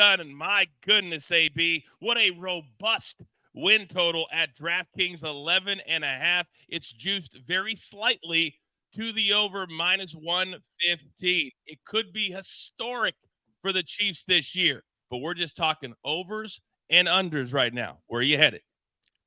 done. And my goodness, AB, what a robust win total at DraftKings 11.5. It's juiced very slightly to the over minus 115. It could be historic for the Chiefs this year, but we're just talking overs and unders right now. Where are you headed?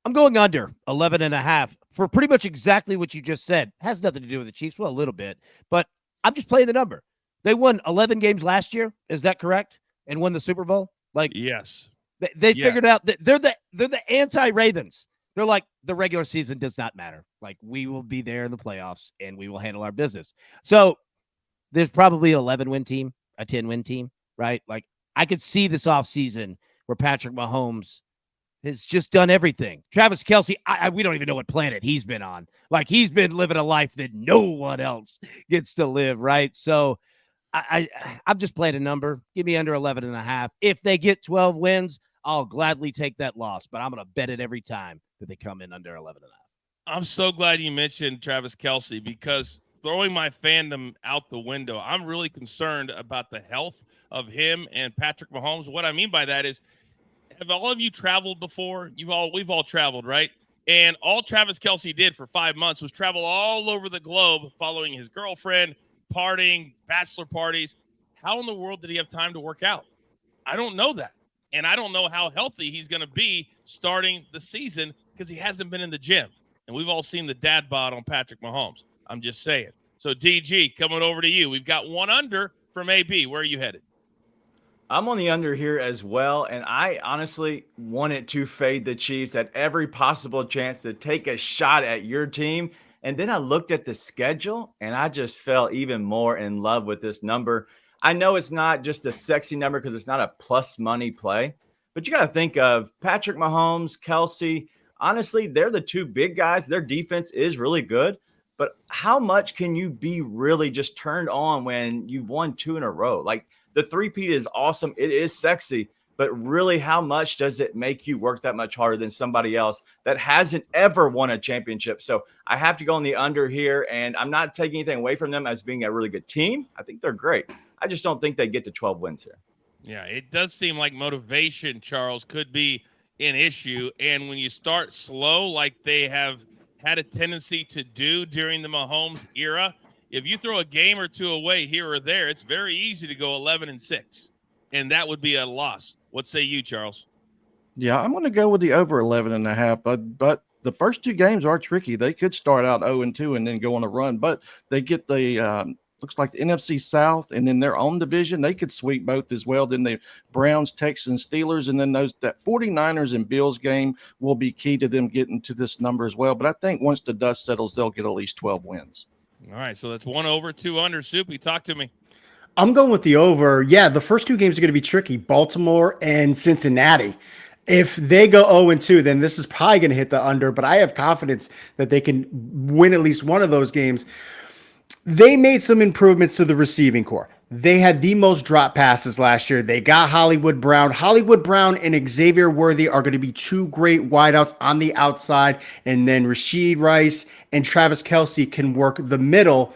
I'm going under 11.5 for pretty much exactly what you just said. Has nothing to do with the Chiefs. Well, a little bit, but I'm just playing the number. They won 11 games last year. Is that correct? And won the Super Bowl? Like, yes. They figured out that they're the anti-Ravens. They're like, the regular season does not matter. Like, we will be there in the playoffs and we will handle our business. So there's probably an 11-win team, a 10-win team, right? Like, I could see this offseason where Patrick Mahomes has just done everything. Travis Kelce, we don't even know what planet he's been on. Like, he's been living a life that no one else gets to live, right? So I'm just playing a number. Give me under 11.5. If they get 12 wins, I'll gladly take that loss, but I'm going to bet it every time that they come in under 11.5. I'm so glad you mentioned Travis Kelce, because throwing my fandom out the window, I'm really concerned about the health of him and Patrick Mahomes. What I mean by that is, have all of you traveled before? We've all traveled, right? And all Travis Kelce did for 5 months was travel all over the globe, following his girlfriend, partying, bachelor parties. How in the world did he have time to work out? I don't know that. And I don't know how healthy he's going to be starting the season, because he hasn't been in the gym. And we've all seen the dad bod on Patrick Mahomes. I'm just saying. So, DG, coming over to you. We've got one under from AB. Where are you headed? I'm on the under here as well, and I honestly wanted to fade the Chiefs at every possible chance to take a shot at your team. And then I looked at the schedule, and I just fell even more in love with this number. I know it's not just a sexy number because it's not a plus money play, but you got to think of Patrick Mahomes, Kelsey. Honestly, they're the two big guys. Their defense is really good. But how much can you be really just turned on when you've won two in a row? Like, the three-peat is awesome. It is sexy. But really, how much does it make you work that much harder than somebody else that hasn't ever won a championship? So I have to go on the under here, and I'm not taking anything away from them as being a really good team. I think they're great. I just don't think they get to 12 wins here. Yeah, it does seem like motivation, Charles, could be an issue. And when you start slow, like they have had a tendency to do during the Mahomes era, if you throw a game or two away here or there, it's very easy to go 11-6, and that would be a loss. What say you, Charles? Yeah, I'm going to go with the over 11.5, but the first two games are tricky. They could start out 0-2 and then go on a run, but they get the looks like the NFC South, and then their own division. They could sweep both as well. Then the Browns, Texans, Steelers, and then that 49ers and Bills game will be key to them getting to this number as well. But I think once the dust settles, they'll get at least 12 wins. All right, so that's one over, two under. Soupy, talk to me. I'm going with the over. Yeah, the first two games are going to be tricky. Baltimore and Cincinnati. If they go 0-2, then this is probably going to hit the under, but I have confidence that they can win at least one of those games. They made some improvements to the receiving core. They had the most drop passes last year. They got Hollywood Brown. Hollywood Brown and Xavier Worthy are going to be two great wideouts on the outside. And then Rashid Rice and Travis Kelce can work the middle.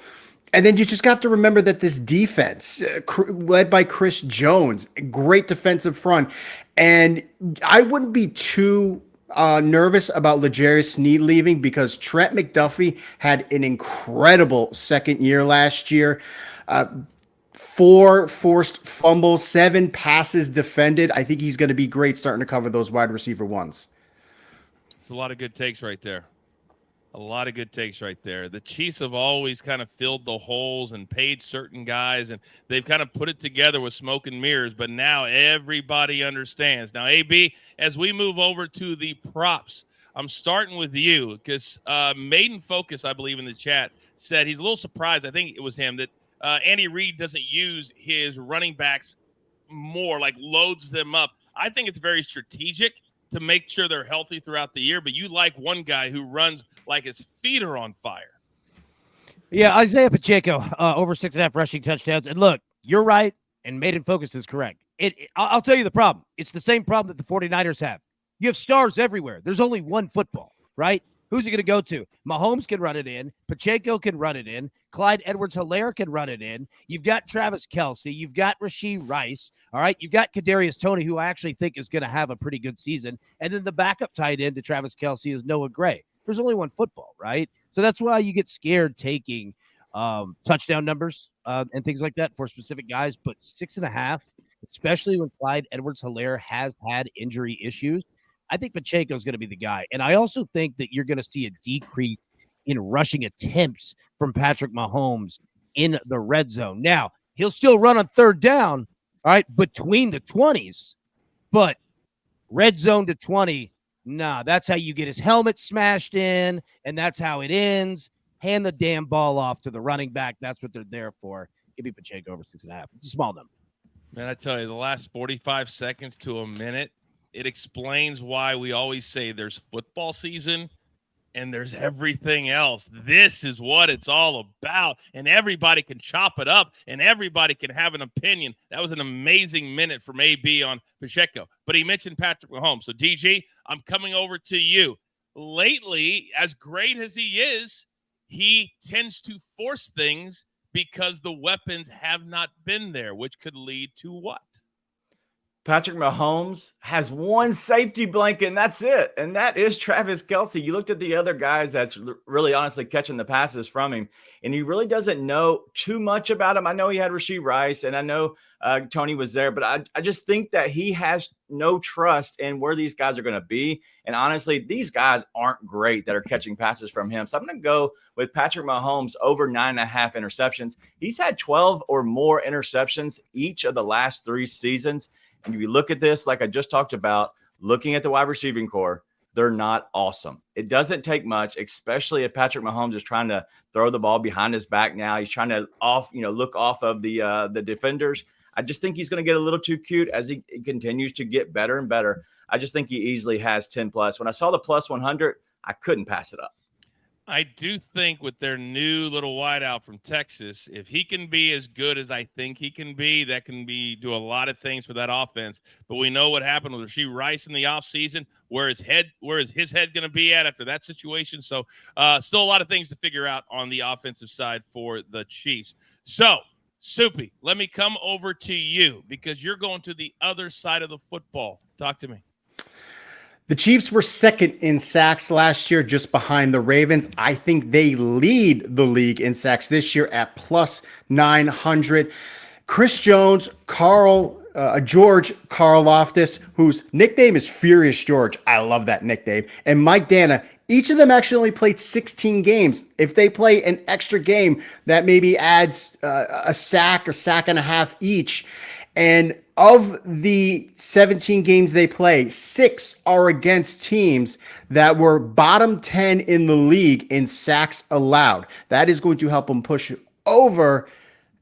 And then you just have to remember that this defense, led by Chris Jones, great defensive front. And I wouldn't be too nervous about L'Jarius Sneed leaving, because Trent McDuffie had an incredible second year last year. 4 forced fumbles, 7 passes defended. I think he's going to be great starting to cover those wide receiver ones. It's a lot of good takes right there. A lot of good takes right there. The Chiefs have always kind of filled the holes and paid certain guys, and they've kind of put it together with smoke and mirrors, but now everybody understands. Now, AB, as we move over to the props, I'm starting with you, because Maiden Focus, I believe in the chat, said he's a little surprised, I think it was him, that Andy Reid doesn't use his running backs more, like loads them up. I think it's very strategic to make sure they're healthy throughout the year, but you like one guy who runs like his feet are on fire. Yeah, Isaiah Pacheco, over 6.5 rushing touchdowns. And look, you're right, and Maiden Focus is correct. I'll tell you the problem. It's the same problem that the 49ers have. You have stars everywhere. There's only one football, right? Who's he going to go to? Mahomes can run it in. Pacheco can run it in. Clyde Edwards-Helaire can run it in. You've got Travis Kelce. You've got Rashee Rice. All right. You've got Kadarius Toney, who I actually think is going to have a pretty good season. And then the backup tight end to Travis Kelce is Noah Gray. There's only one football, right? So that's why you get scared taking touchdown numbers and things like that for specific guys. But 6.5, especially when Clyde Edwards-Helaire has had injury issues, I think Pacheco is going to be the guy. And I also think that you're going to see a decrease in rushing attempts from Patrick Mahomes in the red zone. Now, he'll still run on third down, all right, between the 20s, but red zone to 20, nah, that's how you get his helmet smashed in, and that's how it ends. Hand the damn ball off to the running back. That's what they're there for. Give me Pacheco over 6.5. It's a small number. Man, I tell you, the last 45 seconds to a minute, it explains why we always say there's football season and there's everything else. This is what it's all about, and everybody can chop it up, and everybody can have an opinion. That was an amazing minute from AB on Pacheco, but he mentioned Patrick Mahomes. So, DG, I'm coming over to you. Lately, as great as he is, he tends to force things because the weapons have not been there, which could lead to what? Patrick Mahomes has one safety blanket, and that's it. And that is Travis Kelce. You looked at the other guys that's really honestly catching the passes from him, and he really doesn't know too much about him. I know he had Rashee Rice, and I know Toney was there, but I just think that he has no trust in where these guys are going to be. And honestly, these guys aren't great that are catching passes from him. So I'm going to go with Patrick Mahomes over 9.5 interceptions. He's had 12 or more interceptions each of the last 3 seasons. And if you look at this, like I just talked about, looking at the wide receiving core, they're not awesome. It doesn't take much, especially if Patrick Mahomes is trying to throw the ball behind his back now. He's trying to look off of the defenders. I just think he's going to get a little too cute as he continues to get better and better. I just think he easily has 10 plus. When I saw the plus 100, I couldn't pass it up. I do think with their new little wideout from Texas, if he can be as good as I think he can be, that can do a lot of things for that offense. But we know what happened with Rashee Rice in the offseason. Where is his head going to be at after that situation? So still a lot of things to figure out on the offensive side for the Chiefs. So, Soupy, let me come over to you because you're going to the other side of the football. Talk to me. The Chiefs were second in sacks last year, just behind the Ravens. I think they lead the league in sacks this year at plus 900. Chris Jones, George Karlaftis, whose nickname is Furious George. I love that nickname. And Mike Dana, each of them actually only played 16 games. If they play an extra game, that maybe adds a sack or sack and a half each. And of the 17 games they play, 6 are against teams that were bottom 10 in the league in sacks allowed. That is going to help them push over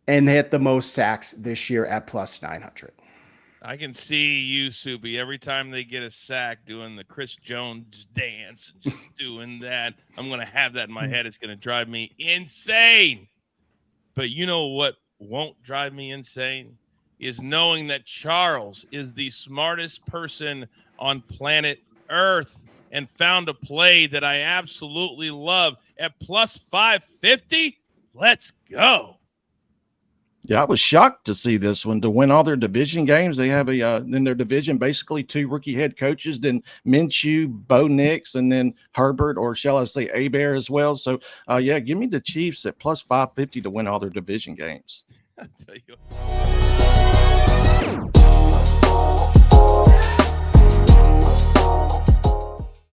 and hit the most sacks this year at plus 900. I can see you, Soupy, every time they get a sack doing the Chris Jones dance, just doing that. I'm going to have that in my head. It's going to drive me insane. But you know what won't drive me insane? Is knowing that Charles is the smartest person on planet Earth and found a play that I absolutely love at plus 550. Let's go. Yeah, I was shocked to see this one. To win all their division games, they have in their division basically 2 rookie head coaches, then Minshew, Bo Nix, and then Herbert, or shall I say Abear as well. So, give me the Chiefs at plus 550 to win all their division games. I'll tell you.